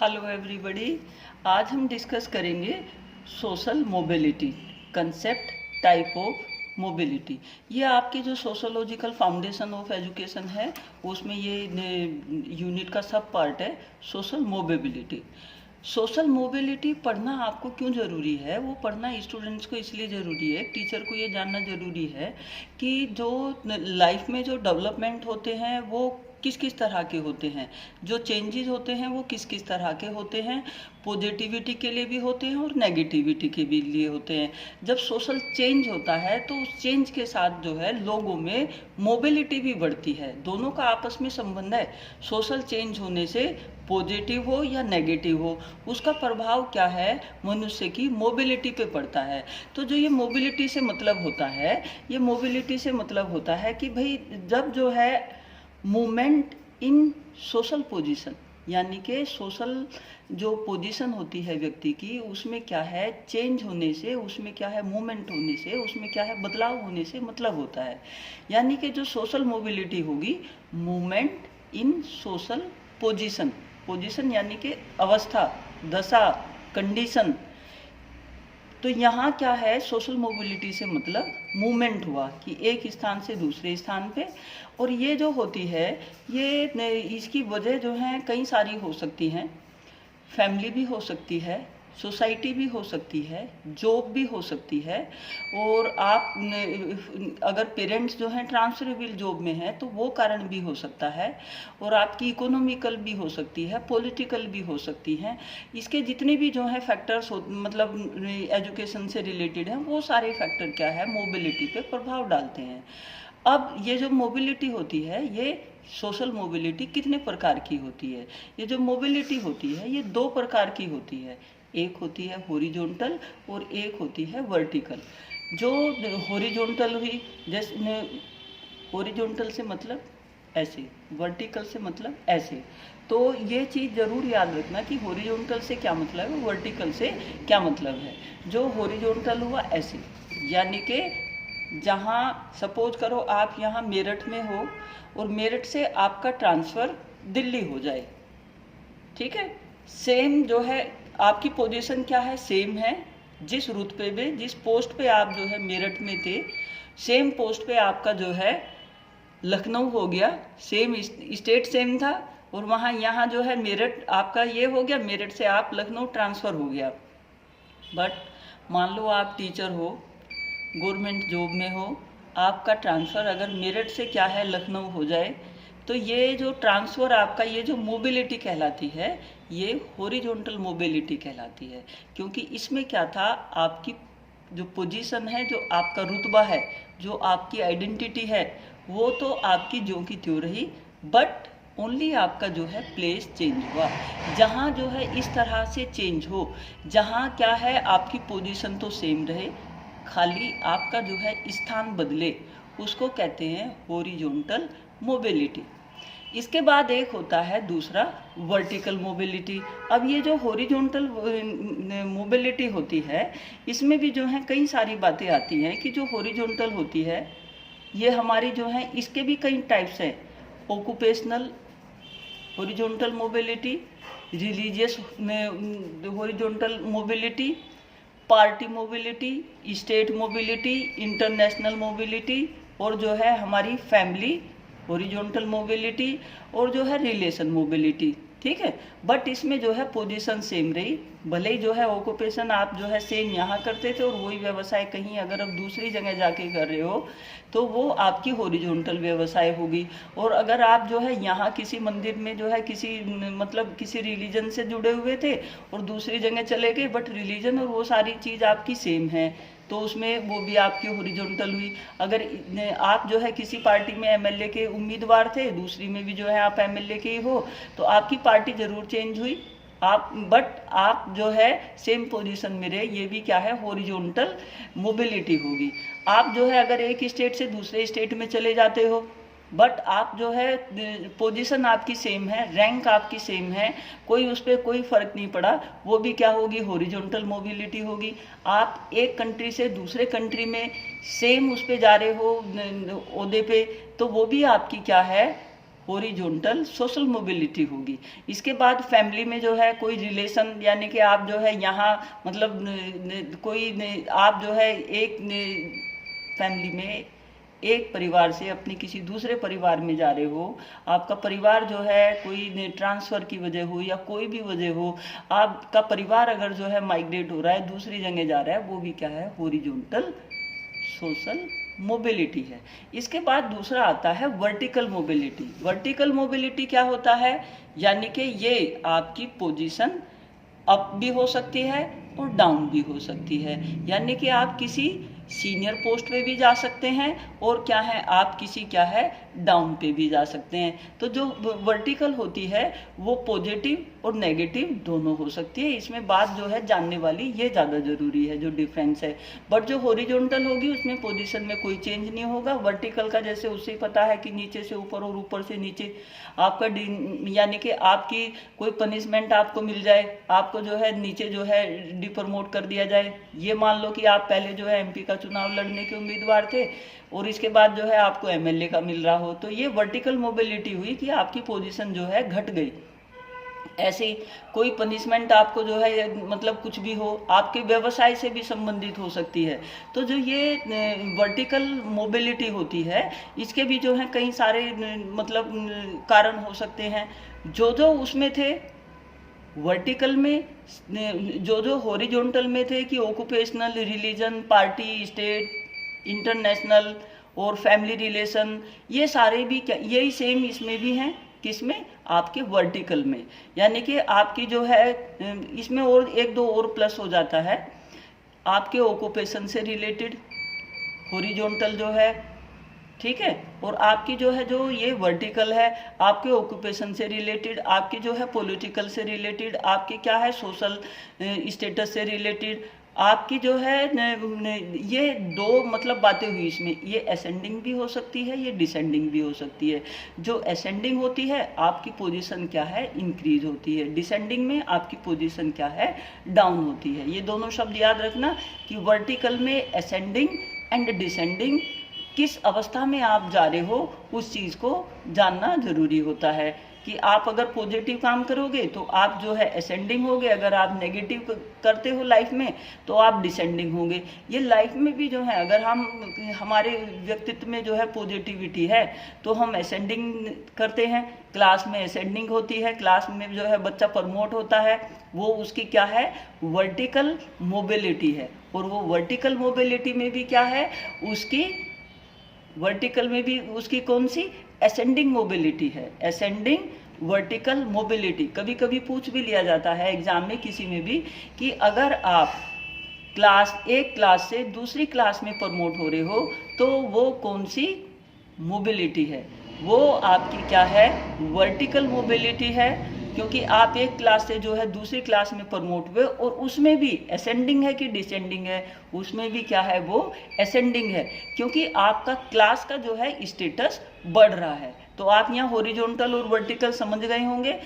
Hello everybody. आज हम discuss करेंगे social mobility, concept, type of mobility. ये आपकी जो सोशोलॉजिकल फाउंडेशन ऑफ एजुकेशन है उसमें ये यूनिट का सब पार्ट है सोशल मोबिलिटी। सोशल मोबिलिटी पढ़ना आपको क्यों ज़रूरी है? वो पढ़ना स्टूडेंट्स को इसलिए ज़रूरी है, टीचर को ये जानना ज़रूरी है कि जो लाइफ में जो डेवलपमेंट होते हैं वो किस किस तरह के होते हैं, जो चेंजेस होते हैं वो किस किस तरह के होते हैं, पॉजिटिविटी के लिए भी होते हैं और नेगेटिविटी के भी लिए होते हैं। जब सोशल चेंज होता है तो उस चेंज के साथ जो है लोगों में मोबिलिटी भी बढ़ती है, दोनों का आपस में संबंध है। सोशल चेंज होने से पॉजिटिव हो या नेगेटिव हो, उसका प्रभाव क्या है मनुष्य की मोबिलिटी पे पड़ता है। तो जो ये मोबिलिटी से मतलब होता है, ये मोबिलिटी से मतलब होता है कि भाई जब जो है मूवमेंट इन सोशल पोजीशन, यानी कि सोशल जो पोजीशन होती है व्यक्ति की, उसमें क्या है चेंज होने से, उसमें क्या है मूवमेंट होने से, उसमें क्या है बदलाव होने से मतलब होता है। यानी कि जो सोशल मोबिलिटी होगी, movement in social position, position यानी कि अवस्था, दशा, कंडीशन। तो यहाँ क्या है, सोशल मोबिलिटी से मतलब मूवमेंट हुआ कि एक स्थान से दूसरे स्थान पे। और ये जो होती है ये इसकी वजह जो है कई सारी हो सकती हैं। फैमिली भी हो सकती है, सोसाइटी भी हो सकती है, जॉब भी हो सकती है। और आप अगर पेरेंट्स जो हैं ट्रांसफरेबल जॉब में हैं तो वो कारण भी हो सकता है। और आपकी इकोनॉमिकल भी हो सकती है, पॉलिटिकल भी हो सकती हैं। इसके जितने भी जो हैं फैक्टर्स मतलब एजुकेशन से रिलेटेड हैं, वो सारे फैक्टर क्या है मोबिलिटी पे प्रभाव डालते हैं। अब ये जो मोबिलिटी होती है, ये सोशल मोबिलिटी कितने प्रकार की होती है? ये जो मोबिलिटी होती है ये दो प्रकार की होती है। एक होती है हॉरिजॉन्टल और एक होती है वर्टिकल। जो हॉरिजॉन्टल हुई, जैसे हॉरिजॉन्टल से मतलब ऐसे, वर्टिकल से मतलब ऐसे। तो ये चीज़ ज़रूर याद रखना कि हॉरिजॉन्टल से क्या मतलब है, वर्टिकल से क्या मतलब है। जो हॉरिजॉन्टल हुआ ऐसे, यानी कि जहाँ सपोज करो आप यहाँ मेरठ में हो और मेरठ से आपका ट्रांसफ़र दिल्ली हो जाए, ठीक है। सेम जो है आपकी पोजीशन क्या है, सेम है। जिस रुतबे में, जिस पोस्ट पे आप जो है मेरठ में थे, सेम पोस्ट पे आपका जो है लखनऊ हो गया, सेम स्टेट सेम था। और वहाँ यहाँ जो है मेरठ आपका ये हो गया, मेरठ से आप लखनऊ ट्रांसफ़र हो गया। बट मान लो आप टीचर हो, गवर्नमेंट जॉब में हो, आपका ट्रांसफ़र अगर मेरठ से क्या है लखनऊ हो जाए, तो ये जो ट्रांसफ़र आपका, ये जो मोबिलिटी कहलाती है, ये हॉरिजॉन्टल मोबिलिटी कहलाती है। क्योंकि इसमें क्या था, आपकी जो पोजीशन है, जो आपका रुतबा है, जो आपकी आइडेंटिटी है, वो तो आपकी जो की त्यों रही, बट ओनली आपका जो है प्लेस चेंज हुआ। जहाँ जो है इस तरह से चेंज हो, जहाँ क्या है आपकी पोजीशन तो सेम रहे, खाली आपका जो है स्थान बदले, उसको कहते हैं हॉरिजॉन्टल मोबिलिटी। इसके बाद एक होता है दूसरा वर्टिकल मोबिलिटी। अब ये जो हॉरिजॉन्टल मोबिलिटी होती है, इसमें भी जो है कई सारी बातें आती हैं कि जो हॉरिजॉन्टल होती है ये हमारी जो है, इसके भी कई टाइप्स हैं। Occupational horizontal mobility, religious horizontal mobility, party mobility, state mobility, international mobility, और जो है हमारी फैमिली हॉरिजॉन्टल मोबिलिटी, और जो है रिलेशन मोबिलिटी, ठीक है। बट इसमें जो है पोजीशन सेम रही, भले ही जो है ऑक्यूपेशन आप जो है सेम यहाँ करते थे और वही व्यवसाय कहीं अगर आप दूसरी जगह जाके कर रहे हो तो वो आपकी हॉरिजॉन्टल व्यवसाय होगी। और अगर आप जो है यहाँ किसी मंदिर में जो है किसी मतलब किसी रिलीजन से जुड़े हुए थे और दूसरी जगह चले गए, बट रिलीजन और वो सारी चीज़ आपकी सेम है, तो उसमें वो भी आपकी हॉरिजॉन्टल हुई। अगर आप जो है किसी पार्टी में एमएलए के उम्मीदवार थे, दूसरी में भी जो है आप एमएलए के ही हो, तो आपकी पार्टी जरूर चेंज हुई, आप बट आप जो है सेम पोजीशन में रहे, ये भी क्या है हॉरिजॉन्टल मोबिलिटी होगी। आप जो है अगर एक स्टेट से दूसरे स्टेट में चले जाते हो, बट आप जो है पोजीशन आपकी सेम है, रैंक आपकी सेम है, कोई उस पर कोई फ़र्क नहीं पड़ा, वो भी क्या होगी हॉरिजॉन्टल मोबिलिटी होगी। आप एक कंट्री से दूसरे कंट्री में सेम उस पर जा रहे हो ओहदे पे, तो वो भी आपकी क्या है हॉरिजॉन्टल सोशल मोबिलिटी होगी। इसके बाद फैमिली में जो है कोई रिलेशन, यानी कि आप जो है यहाँ मतलब आप जो है एक फैमिली में एक परिवार से अपने किसी दूसरे परिवार में जा रहे हो, आपका परिवार जो है कोई ट्रांसफ़र की वजह हो या कोई भी वजह हो, आपका परिवार अगर जो है माइग्रेट हो रहा है, दूसरी जगह जा रहा है, वो भी क्या है, हॉरिजॉन्टल सोशल मोबिलिटी है। इसके बाद दूसरा आता है वर्टिकल मोबिलिटी। वर्टिकल मोबिलिटी क्या होता है, यानी कि ये आपकी पोजीशन अप भी हो सकती है और डाउन भी हो सकती है, यानी कि आप किसी सीनियर पोस्ट पे भी जा सकते हैं और क्या है, आप किसी क्या है डाउन पे भी जा सकते हैं। तो जो वर्टिकल होती है वो पॉजिटिव और नेगेटिव दोनों हो सकती है। इसमें बात जो है जानने वाली ये ज़्यादा ज़रूरी है, जो डिफरेंस है। बट जो हॉरिजॉन्टल होगी उसमें पोजीशन में कोई चेंज नहीं होगा। वर्टिकल का जैसे उससे पता है कि नीचे से ऊपर और ऊपर से नीचे आपका यानी कि आपकी कोई पनिशमेंट आपको मिल जाए, आपको जो है नीचे जो है डिप्रमोट कर दिया जाए। ये मान लो कि आप पहले जो है एमपी का चुनाव लड़ने के उम्मीदवार थे और इसके बाद जो है आपको एमएलए का मिल रहा हो, तो ये वर्टिकल मोबिलिटी हुई कि आपकी पोजीशन जो है घट गई। ऐसे कोई पनिशमेंट आपको जो है मतलब कुछ भी हो, आपके व्यवसाय से भी संबंधित हो सकती है। तो जो ये वर्टिकल मोबिलिटी होती है, इसके भी जो है कई सारे मतलब कारण हो सकते हैं। जो उसमें थे वर्टिकल में, जो हॉरिजॉन्टल में थे कि occupational, religion, party, state, international और फैमिली रिलेशन, ये सारे भी क्या यही सेम इसमें भी हैं, किसमें, आपके वर्टिकल में। यानी कि आपकी जो है इसमें और एक दो और प्लस हो जाता है, आपके ऑक्यूपेशन से रिलेटेड हॉरिजॉन्टल जो है, ठीक है, और आपकी जो है जो ये वर्टिकल है आपके ऑक्यूपेशन से रिलेटेड, आपकी जो है पॉलिटिकल से रिलेटेड, आपकी क्या है सोशल स्टेटस से रिलेटेड, आपकी जो है ये दो मतलब बातें हुई इसमें। ये असेंडिंग भी हो सकती है, ये डिसेंडिंग भी हो सकती है। जो असेंडिंग होती है आपकी पोजीशन क्या है, इंक्रीज होती है। डिसेंडिंग में आपकी पोजीशन क्या है, डाउन होती है। ये दोनों शब्द याद रखना कि वर्टिकल में असेंडिंग एंड डिसेंडिंग, किस अवस्था में आप जा रहे हो उस चीज़ को जानना जरूरी होता है। कि आप अगर पॉजिटिव काम करोगे तो आप जो है असेंडिंग होगे, अगर आप नेगेटिव करते हो लाइफ में तो आप डिसेंडिंग होंगे। ये लाइफ में भी जो है अगर हम हमारे व्यक्तित्व में जो है पॉजिटिविटी है तो हम असेंडिंग करते हैं, क्लास में असेंडिंग होती है, क्लास में जो है बच्चा प्रमोट होता है, वो उसकी क्या है, वर्टिकल मोबिलिटी है। और वो वर्टिकल मोबिलिटी में भी क्या है, उसकी वर्टिकल में भी उसकी कौन सी, असेंडिंग मोबिलिटी है। असेंडिंग वर्टिकल मोबिलिटी कभी कभी पूछ भी लिया जाता है एग्जाम में किसी में भी कि अगर आप एक क्लास से दूसरी क्लास में प्रमोट हो रहे हो तो वो कौन सी मोबिलिटी है, वो आपकी क्या है, वर्टिकल मोबिलिटी है। क्योंकि आप एक क्लास से जो है दूसरी क्लास में प्रमोट हुए और उसमें भी असेंडिंग है कि डिसेंडिंग है, उसमें भी क्या है, वो असेंडिंग है, क्योंकि आपका क्लास का जो है स्टेटस बढ़ रहा है। तो आप यहाँ हॉरिजॉन्टल और वर्टिकल समझ गए होंगे,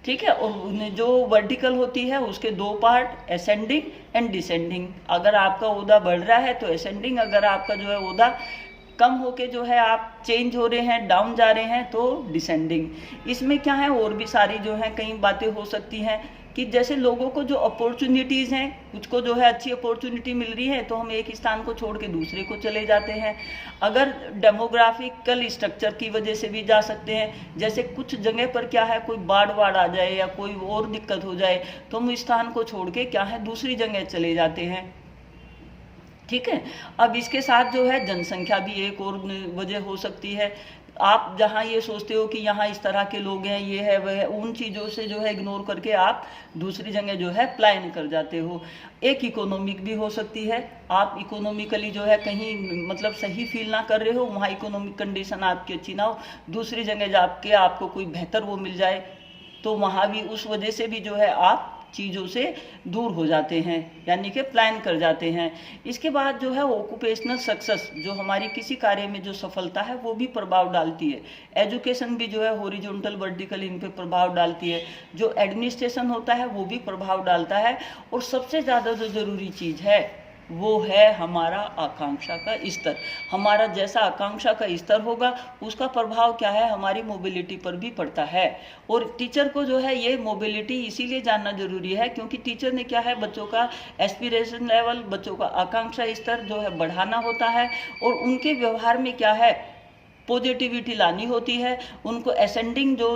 ठीक है। और जो वर्टिकल होती है उसके दो पार्ट, असेंडिंग एंड डिसेंडिंग। अगर आपका ओहदा बढ़ रहा है तो असेंडिंग, अगर आपका जो है ओहदा कम होके जो है आप चेंज हो रहे हैं, डाउन जा रहे हैं, तो डिसेंडिंग। इसमें क्या है, और भी सारी जो है कई बातें हो सकती हैं कि जैसे लोगों को जो अपॉर्चुनिटीज़ हैं, कुछ को जो है अच्छी अपॉर्चुनिटी मिल रही है तो हम एक स्थान को छोड़ के दूसरे को चले जाते हैं। अगर डेमोग्राफिकल स्ट्रक्चर की वजह से भी जा सकते हैं, जैसे कुछ जगह पर क्या है, कोई बाढ़ आ जाए या कोई और दिक्कत हो जाए तो हम स्थान को छोड़ के क्या है दूसरी जगह चले जाते हैं, ठीक है। अब इसके साथ जो है जनसंख्या भी एक और वजह हो सकती है। आप जहाँ ये सोचते हो कि यहाँ इस तरह के लोग हैं, ये है वह है, उन चीज़ों से जो है इग्नोर करके आप दूसरी जगह जो है प्लान कर जाते हो। एक इकोनॉमिक भी हो सकती है, आप इकोनॉमिकली जो है कहीं मतलब सही फील ना कर रहे हो, वहाँ इकोनॉमिक कंडीशन आपकी अच्छी ना हो, दूसरी जगह जाके आपको कोई बेहतर वो मिल जाए तो वहाँ भी उस वजह से भी जो है आप चीज़ों से दूर हो जाते हैं, यानी कि प्लान कर जाते हैं। इसके बाद जो है ऑक्यूपेशनल सक्सेस, जो हमारी किसी कार्य में जो सफलता है वो भी प्रभाव डालती है। एजुकेशन भी जो है हॉरिजॉन्टल वर्टिकल इन पे प्रभाव डालती है। जो एडमिनिस्ट्रेशन होता है वो भी प्रभाव डालता है। और सबसे ज़्यादा जो ज़रूरी चीज़ है वो है हमारा आकांक्षा का स्तर। हमारा जैसा आकांक्षा का स्तर होगा उसका प्रभाव क्या है, हमारी मोबिलिटी पर भी पड़ता है। और टीचर को जो है ये मोबिलिटी इसीलिए जानना जरूरी है क्योंकि टीचर ने क्या है, बच्चों का एस्पिरेशन लेवल, बच्चों का आकांक्षा स्तर जो है बढ़ाना होता है और उनके व्यवहार में क्या है, पॉजिटिविटी लानी होती है। उनको असेंडिंग जो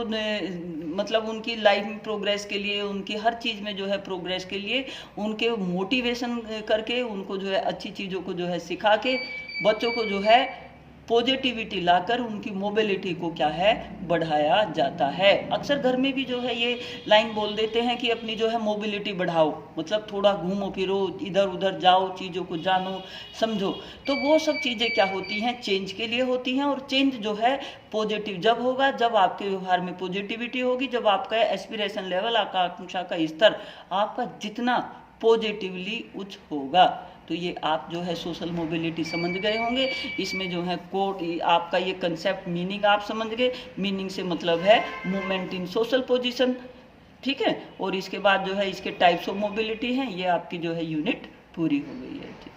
मतलब उनकी लाइफ में प्रोग्रेस के लिए, उनकी हर चीज़ में जो है प्रोग्रेस के लिए उनके मोटिवेशन करके, उनको जो है अच्छी चीज़ों को जो है सिखा के बच्चों को जो है पॉजिटिविटी लाकर उनकी मोबिलिटी को क्या है, बढ़ाया जाता है। अक्सर घर में भी जो है ये लाइन बोल देते हैं कि अपनी जो है मोबिलिटी बढ़ाओ, मतलब थोड़ा घूमो फिरो, इधर उधर जाओ, चीज़ों को जानो समझो। तो वो सब चीज़ें क्या होती हैं, चेंज के लिए होती हैं। और चेंज जो है पॉजिटिव जब होगा, जब आपके व्यवहार में पॉजिटिविटी होगी, जब आपका एस्पिरेशन लेवल, आकांक्षा का स्तर आपका जितना पॉजिटिवली उच्च होगा। तो ये आप जो है सोशल मोबिलिटी समझ गए होंगे। इसमें जो है कोड आपका ये कंसेप्ट मीनिंग आप समझ गए। मीनिंग से मतलब है मूवमेंट इन सोशल पोजीशन, ठीक है। और इसके बाद जो है इसके टाइप्स ऑफ मोबिलिटी हैं, ये आपकी जो है यूनिट पूरी हो गई है। ठीक।